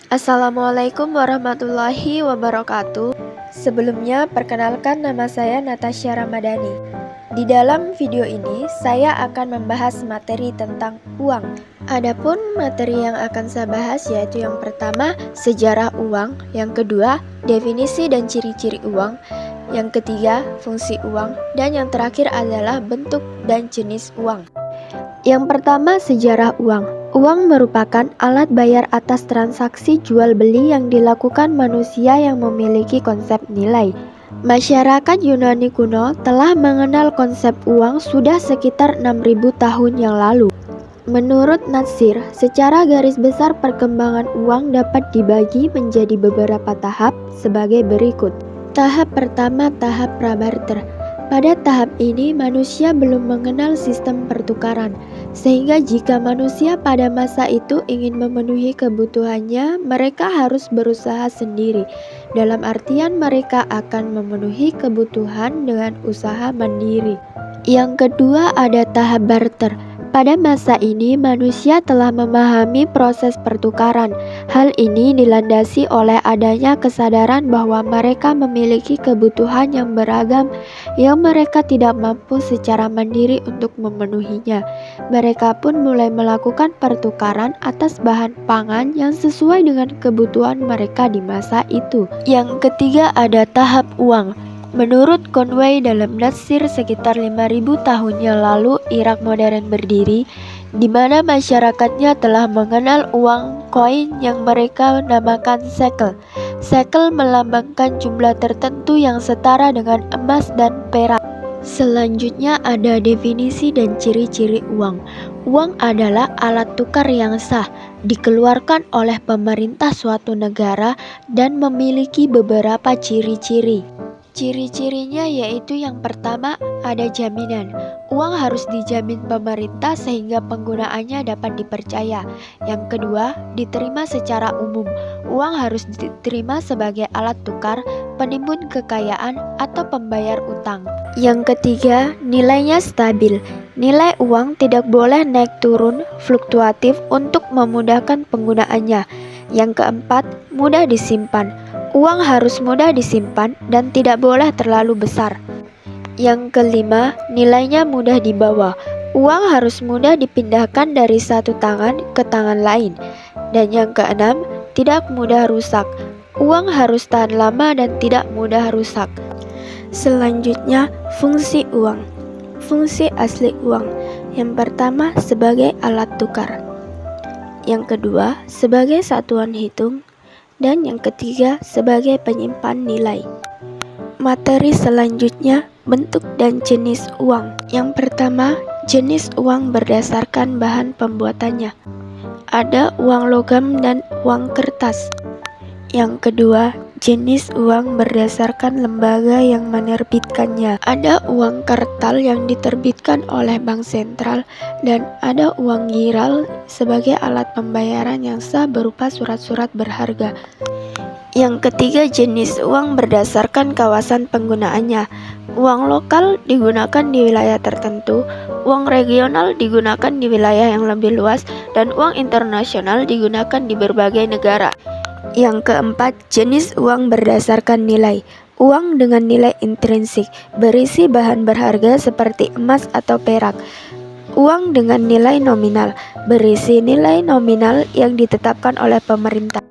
Assalamualaikum warahmatullahi wabarakatuh. Sebelumnya, perkenalkan nama saya Natasha Ramadhani. Di dalam video ini, saya akan membahas materi tentang uang. Adapun materi yang akan saya bahas yaitu yang pertama, sejarah uang, yang kedua, definisi dan ciri-ciri uang, yang ketiga, fungsi uang, dan yang terakhir adalah bentuk dan jenis uang. Yang pertama, sejarah uang. Uang merupakan alat bayar atas transaksi jual beli yang dilakukan manusia yang memiliki konsep nilai. Masyarakat Yunani kuno telah mengenal konsep uang sudah sekitar 6.000 tahun yang lalu. Menurut Natsir, secara garis besar perkembangan uang dapat dibagi menjadi beberapa tahap sebagai berikut. Tahap pertama, tahap prabarter. Pada tahap ini manusia belum mengenal sistem pertukaran, sehingga jika manusia pada masa itu ingin memenuhi kebutuhannya, mereka harus berusaha sendiri. Dalam artian mereka akan memenuhi kebutuhan dengan usaha mandiri. Yang kedua ada tahap barter. Pada masa ini manusia telah memahami proses pertukaran. Hal ini dilandasi oleh adanya kesadaran bahwa mereka memiliki kebutuhan yang beragam yang mereka tidak mampu secara mandiri untuk memenuhinya. Mereka pun mulai melakukan pertukaran atas bahan pangan yang sesuai dengan kebutuhan mereka di masa itu. Yang ketiga ada tahap uang. Menurut Conway, dalam Natsir sekitar 5.000 tahun yang lalu Irak modern berdiri, di mana masyarakatnya telah mengenal uang koin yang mereka namakan shekel. Shekel melambangkan jumlah tertentu yang setara dengan emas dan perak. Selanjutnya ada definisi dan ciri-ciri uang. Uang adalah alat tukar yang sah, dikeluarkan oleh pemerintah suatu negara dan memiliki beberapa ciri-ciri. Ciri-cirinya yaitu yang pertama ada jaminan. Uang harus dijamin pemerintah sehingga penggunaannya dapat dipercaya. Yang kedua, diterima secara umum. Uang harus diterima sebagai alat tukar, penimbun kekayaan, atau pembayar utang. Yang ketiga, nilainya stabil. Nilai uang tidak boleh naik turun, fluktuatif untuk memudahkan penggunaannya. Yang keempat, mudah disimpan. Uang harus mudah disimpan dan tidak boleh terlalu besar. Yang kelima, nilainya mudah dibawa. Uang harus mudah dipindahkan dari satu tangan ke tangan lain. Dan yang keenam, tidak mudah rusak. Uang harus tahan lama dan tidak mudah rusak. Selanjutnya, fungsi uang. Fungsi asli uang. Yang pertama, sebagai alat tukar. Yang kedua, sebagai satuan hitung. Dan yang ketiga, sebagai penyimpan nilai. Materi selanjutnya, bentuk dan jenis uang. Yang pertama, jenis uang berdasarkan bahan pembuatannya. Ada uang logam dan uang kertas. Yang kedua, jenis uang berdasarkan lembaga yang menerbitkannya. Ada uang kartal yang diterbitkan oleh bank sentral dan ada uang giral sebagai alat pembayaran yang sah berupa surat-surat berharga. Yang ketiga, jenis uang berdasarkan kawasan penggunaannya. Uang lokal digunakan di wilayah tertentu, uang regional digunakan di wilayah yang lebih luas, dan uang internasional digunakan di berbagai negara. Yang keempat, jenis uang berdasarkan nilai. Uang dengan nilai intrinsik, berisi bahan berharga seperti emas atau perak. Uang dengan nilai nominal, berisi nilai nominal yang ditetapkan oleh pemerintah.